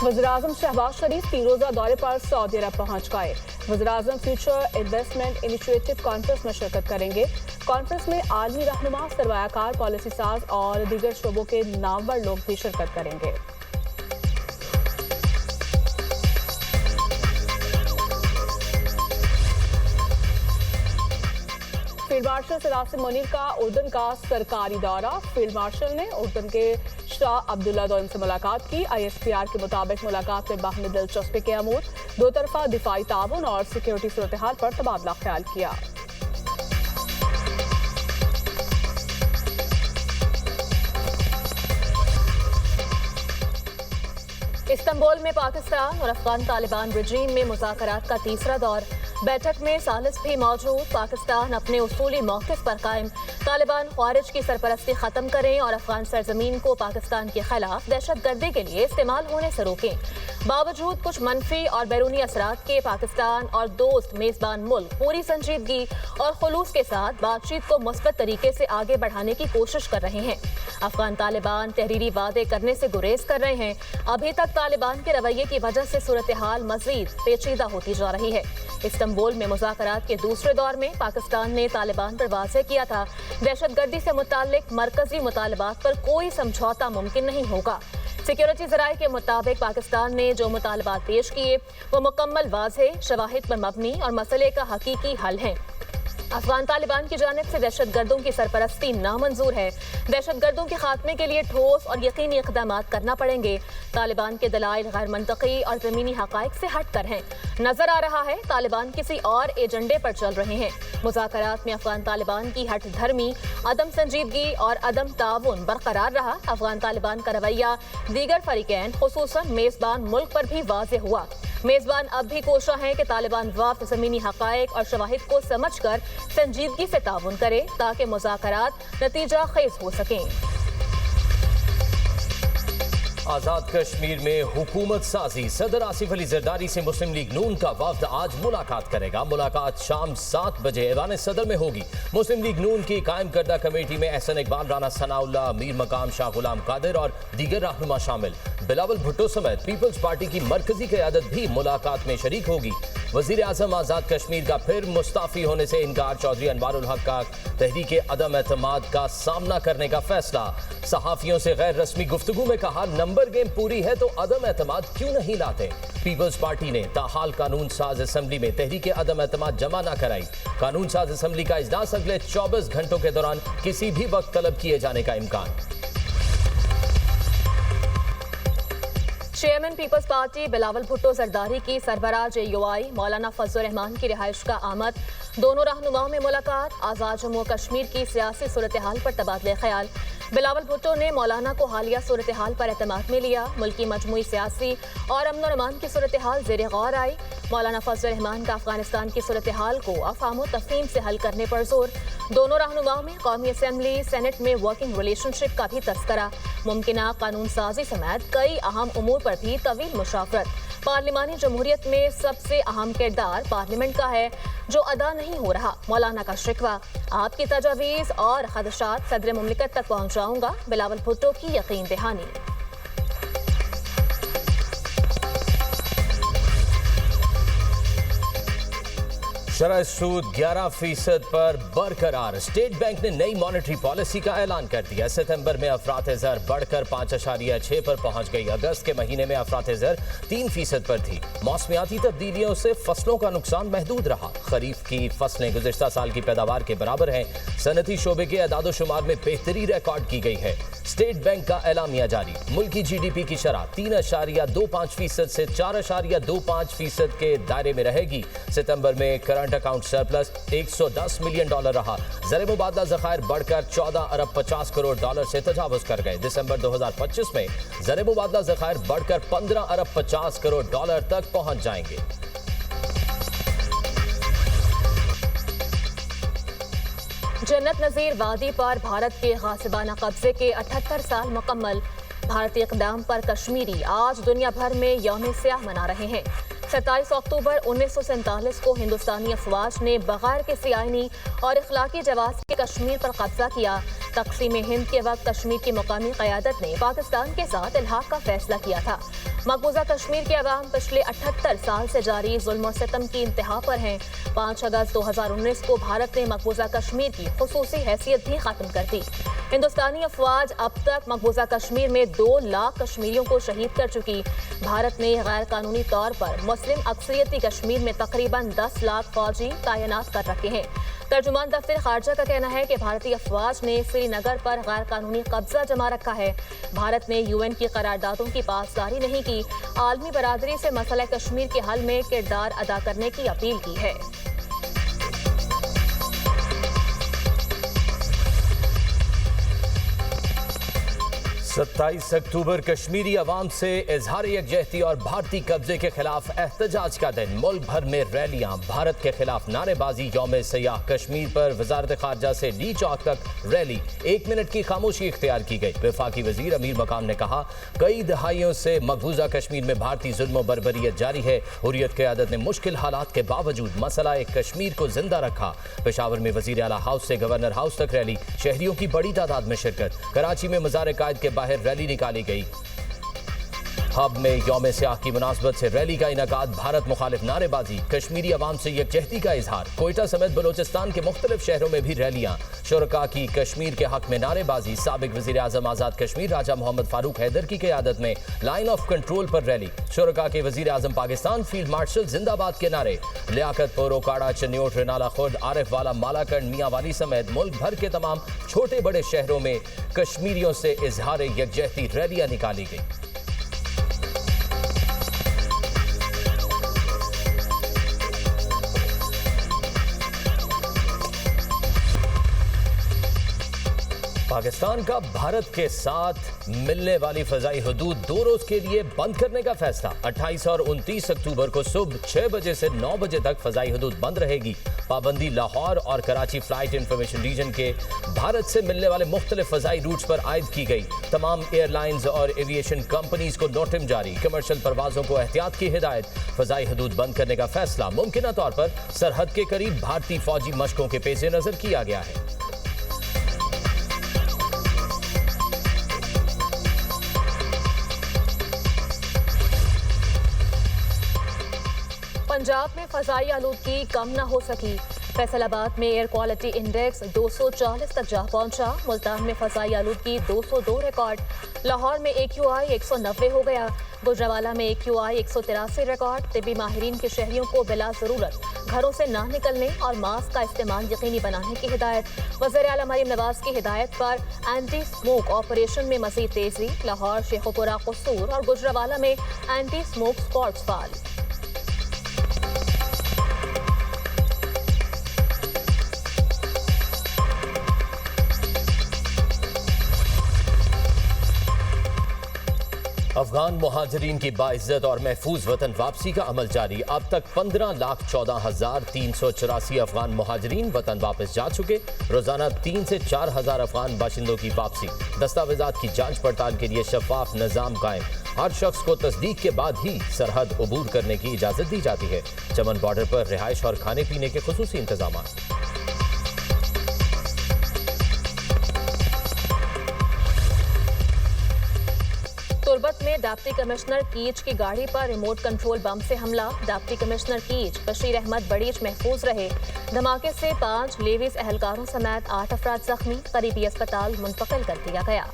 वज़ीर-ए-आज़म शहबाज शरीफ 3 रोज़ा दौरे पर सऊदी अरब पहुंच गए। वज़ीर-ए-आज़म फ्यूचर इन्वेस्टमेंट इनिशिएटिव कॉन्फ्रेंस में शिरकत करेंगे। कॉन्फ्रेंस में आलमी रहनुमा, सरमायाकार, पॉलिसी साज और दीगर शोबों के नामवर लोग भी शिरकत करेंगे। फील्ड मार्शल सिराज मुनीर का उर्दन का सरकारी दौरा। फील्ड मार्शल ने उर्दन के शाह अब्दुल्ला दोइम से मुलाकात की। ISPR के मुताबिक मुलाकात में बाहमी दिलचस्पी के अमूर, दो तरफा दिफाई ताउन और सिक्योरिटी सूरत हाल पर तबादला ख्याल किया। इस्तांबुल में पाकिस्तान और अफगान तालिबान रजीम में मुज़ाकरात का तीसरा दौर। बैठक में सालिस भी मौजूद। पाकिस्तान अपने उसूली मौक़िफ़ पर कायम। तालिबान ख़वारिज की सरपरस्ती ख़त्म करें और अफगान सरजमीन को पाकिस्तान के खिलाफ दहशतगर्दी के लिए इस्तेमाल होने से रोकें। बावजूद कुछ मनफी और बैरूनी असरात के पाकिस्तान और दोस्त मेज़बान मुल्क पूरी संजीदगी और खुलूस के साथ बातचीत को मुस्बत तरीके से आगे बढ़ाने की कोशिश कर रहे हैं। अफगान तालिबान तहरीरी वादे करने से गुरेज कर रहे हैं। अभी तक तालिबान के रवैये की वजह से सूरत हाल मज़ीद पेचीदा होती जा रही है। इस्तांबुल में मुज़ाकरात के दूसरे दौर में पाकिस्तान ने तालिबान पर वाज़ेह किया था, दहशतगर्दी से मुताल्लिक मरकजी मुतालबात पर कोई समझौता मुमकिन नहीं होगा। सिक्योरिटी ज़राए के मुताबिक पाकिस्तान ने जो मुतालबात पेश किए वो मुकम्मल वाज़ेह, शवाहिद पर मबनी और मसले का हकीकी हल हैं। अफगान तालिबान की जानिब से दहशतगर्दों की सरपरस्ती नामंजूर है। दहशतगर्दों के खात्मे के लिए ठोस और यकीनी इक़दाम करना पड़ेंगे। तालिबान के दलाइल गैर मंतकी और ज़मीनी हक़ाइक़ से हट कर हैं। नजर आ रहा है तालिबान किसी और एजेंडे पर चल रहे हैं। मुज़ाकरात में अफगान तालिबान की हट धर्मी, अदम संजीदगी और अदम ताउन बरकरार रहा। अफगान तालिबान का रवैया दीगर फरीकैन खुसूसन मेज़बान मुल्क पर भी वाज़ेह हुआ। मेज़बान अब भी कोशा हैं कि तालिबान वक्त ज़मीनी हक़ाइक़ और शवाहिद को समझ कर संजीदगी से ताउन करे ताकि मुज़ाकरात नतीजा खेज हो सकें। आजाद कश्मीर में हुकूमत साजी। सदर आसिफ अली जरदारी से मुस्लिम लीग नून का वफ्द आज मुलाकात करेगा। मुलाकात शाम 7 बजे ऐवान सदर में होगी। मुस्लिम लीग नून की कायम करदा कमेटी में एहसन इकबाल, राना सनाउल्लाह, मीर मकाम, शाह गुलाम कादिर और दीगर रहनुमा शामिल। बिलावल भुट्टो समेत पीपल्स पार्टी की मरकजी क़यादत भी मुलाकात में शरीक होगी। वज़ीर-ए-आज़म आज़ाद कश्मीर का फिर मुस्ताफ़ी होने से इनकार। चौधरी अनवारुल हक का तहरीक अदम एतमाद का सामना करने का फैसला। सहाफ़ियों से गैर रस्मी गुफ्तगू में कहा, नंबर गेम पूरी है तो अदम एतमाद क्यों नहीं लाते। पीपल्स पार्टी ने ताहाल कानून साज असम्बली में तहरीक अदम एतमाद जमा न कराई। कानून साज असम्बली का इजलास अगले 24 घंटों के दौरान किसी भी वक्त तलब किए जाने का इम्कान। चेयरमैन पीपल्स पार्टी बिलावल भुट्टो जरदारी की सरबराह JUI मौलाना फजलुर रहमान की रिहाइश का आमद। दोनों रहनुमाओं में मुलाकात। आज़ाद जम्मू और कश्मीर की सियासी सूरत हाल पर तबादले ख्याल। बिलावल भुट्टो ने मौलाना को हालिया सूरत हाल पर एतमाद में लिया। मुल्की मजमूई सियासी और अमन और अमान की सूरत हाल ज़ेर गौर आई। मौलाना फजलुर रहमान का अफगानिस्तान की सूरत हाल को अफाम व तफहीम से हल करने पर जोर। दोनों रहनुमाओं में कौमी असम्बली सेनेट में वर्किंग रिलेशनशिप का भी तस्करा। मुमकिना कानून साजी समेत कई अहम उमूर पर भी तवील मुशावरत। पार्लिमानी जमहूरियत में सबसे अहम किरदार पार्लियामेंट का है जो अदा नहीं हो रहा। मौलाना का शिकवा, आपकी तजावीज़ और खदशात सदर मुमलिकत तक पहुँचाऊंगा। बिलावल भुट्टो की यकीन दहानी। शरह सूद 11% पर बरकरार। स्टेट बैंक ने नई मॉनेटरी पॉलिसी का ऐलान कर दिया। सितंबर में अफरात ज़र बढ़कर 5.6 पर पहुंच गई। अगस्त के महीने में अफरात ज़र 3% पर थी। मौसमियाती तब्दीलियों से फसलों का नुकसान महदूद रहा। खरीफ की फसलें गुज़िश्ता साल की पैदावार के बराबर हैं। सनती शोबे के अदादोशुमार में बेहतरी रिकॉर्ड की गई है। स्टेट बैंक का एलामिया जारी। मुल्की GDP की शरह 3.25% से 4.25% के दायरे में रहेगी। सितंबर में करंट अकाउंट सरप्लस $110 मिलियन रहा। ज़र मुबादला ज़खायर बढ़कर $14 अरब 50 करोड़ से तजावुज़ कर गए। दिसंबर 2025 में ज़र मुबादला ज़खायर बढ़कर $15 अरब 50 करोड़ तक पहुंच जाएंगे। जन्नत नज़ीर वादी पर भारत के गासिबाना कब्जे के 78 साल मुकम्मल। भारतीय इक़दाम पर कश्मीरी आज दुनिया भर में यौम स्याह मना रहे हैं। 27 अक्टूबर 1947 को हिंदुस्तानी अफवाज ने बगैर किसी आईनी और इखलाकी जवाज़ के कश्मीर पर कब्जा किया। तक़सीम हिंद के वक्त कश्मीर की मुकामी क़यादत ने पाकिस्तान के साथ इल्हाक़ का फैसला किया था। मकबूजा कश्मीर के अवाम पिछले 78 साल से जारी जुल्म और सितम की इंतहा पर हैं। 5 अगस्त 2019 को भारत ने मकबूजा कश्मीर की खुसूसी हैसियत भी खत्म कर दी। हिंदुस्तानी अफवाज अब तक मकबूजा कश्मीर में 2 लाख कश्मीरियों को शहीद कर चुकी। भारत ने गैर कानूनी तौर पर मुस्लिम अक्सरियती कश्मीर में तकरीबन 10 लाख फौजी तैनात कर रखे हैं। तर्जुमान दफ्तर खारजा का कहना है कि भारतीय अफवाज ने श्रीनगर पर गैर कानूनी कब्जा जमा रखा है। भारत ने यूएन की करारदादों की पासदारी नहीं की। आलमी बरादरी से मसला कश्मीर के हल में किरदार अदा करने की अपील की है। 27 अक्टूबर कश्मीरी अवाम से इजहार यकजहती और भारतीय कब्जे के खिलाफ एहतजाज का दिन। मुल्क भर में रैलियां, भारत के खिलाफ नारेबाजी, यौम सयाह कश्मीर पर वजारत खारजा से डी चौक तक रैली। 1 मिनट की खामोशी इख्तियार की गई। वफाकी वजीर अमीर मकाम ने कहा, कई दहाइयों से मकबूजा कश्मीर में भारतीय जुल्म और बर्बरियत जारी है। हुर्रियत क़यादत ने मुश्किल हालात के बावजूद मसला कश्मीर को जिंदा रखा। पेशावर में वजीर आला हाउस से गवर्नर हाउस तक रैली, शहरियों की बड़ी तादाद में शिरकत। कराची में मज़ार कायद के बाहर रैली निकाली गई। हब में यौम सयाह की मुनासबत से रैली का इनकाद, भारत मुखालिफ नारेबाजी, कश्मीरी अवाम से यकजहती का इजहार। कोयटा समेत बलोचिस्तान के मुख्तलिफ शहरों में भी रैलियां। शुरका की कश्मीर के हक में नारेबाजी। साबिक वजीर आजम आज़ाद कश्मीर राजा मोहम्मद फारूक हैदर की क़यादत में लाइन ऑफ कंट्रोल पर रैली। शुरका के वजीर आजम पाकिस्तान फील्ड मार्शल जिंदाबाद के नारे। लियाकतपुर, ओकाड़ा, चन्योट, रेनाला खुर्द, आरिफ वाला, मालाकंड, मियां वाली समेत मुल्क भर के तमाम छोटे बड़े शहरों में कश्मीरियों से इजहार यकजहती रैलियां निकाली गई। पाकिस्तान का भारत के साथ मिलने वाली फजाई हदूद 2 रोज के लिए बंद करने का फैसला। 28 और 29 अक्टूबर को सुबह 6 बजे से 9 बजे तक फजाई हदूद बंद रहेगी। पाबंदी लाहौर और कराची फ्लाइट इंफॉर्मेशन रीजन के भारत से मिलने वाले मुख्तलिफ फजाई रूट्स पर आयद की गई। तमाम एयरलाइंस और एविएशन कंपनीज को नोटिस जारी। कमर्शियल परवाजों को एहतियात की हिदायत। फजाई हदूद बंद करने का फैसला मुमकिन तौर पर सरहद के करीब भारतीय फौजी मशकों के पेश नजर किया गया है। पंजाब में फजाई आलूदगी कम न हो सकी। फैसलाबाद में एयर क्वालिटी इंडेक्स 240 तक जा पहुंचा। मुल्तान में फजाई आलूदगी 202 रिकॉर्ड। लाहौर में AQI 190 हो गया। गुजरावाला में AQI 183 रिकॉर्ड। तिबी माहिरीन के शहरियों को बिला जरूरत घरों से ना निकलने और मास्क का इस्तेमाल यकीनी बनाने की हिदायत। वज़ीर आला मरीम नवाज की हिदायत पर एंटी स्मोक ऑपरेशन में मज़ीद तेजी। लाहौर, शेखुपुरा, कसूर और गुजरावाला में एंटी स्मोक स्पॉट्स फाल। अफगान मुहाजिरीन की बाइज्जत और महफूज वतन वापसी का अमल जारी। अब तक 15,14,384 अफगान मुहाजिरीन वतन वापस जा चुके। रोजाना 3 से 4 हजार अफगान बाशिंदों की वापसी। दस्तावेजात की जांच पड़ताल के लिए शफाफ निजाम कायम। हर शख्स को तस्दीक के बाद ही सरहद अबूर करने की इजाजत दी जाती है। चमन बॉर्डर पर रिहाइश और खाने पीने के खुसूसी इंतजाम। तुर्बत में डिप्टी कमिश्नर कीच की गाड़ी पर रिमोट कंट्रोल बम से हमला। डिप्टी कमिश्नर कीच बशीर अहमद बड़ीच महफूज रहे। धमाके से 5 लेवीज एहलकारों समेत 8 अफराद जख्मी। करीबी अस्पताल मुंतकिल कर दिया गया।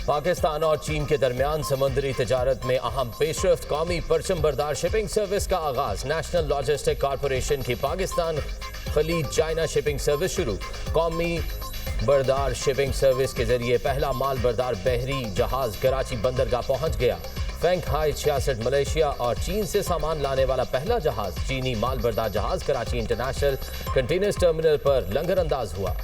पाकिस्तान और चीन के दरमियान समुद्री तिजारत में अहम पेशरफ्त। कौमी परचम बरदार शिपिंग सर्विस का आगाज। नेशनल लॉजिस्टिक कॉरपोरेशन की पाकिस्तान खलीज चाइना शिपिंग सर्विस शुरू। कौमी बरदार शिपिंग सर्विस के जरिए पहला माल बरदार बहरी जहाज कराची बंदरगाह पहुंच गया। फेंगहाई 66 मलेशिया और चीन से सामान लाने वाला पहला जहाज, चीनी माल बरदार जहाज कराची इंटरनेशनल कंटेनर्स टर्मिनल पर लंगर अंदाज हुआ।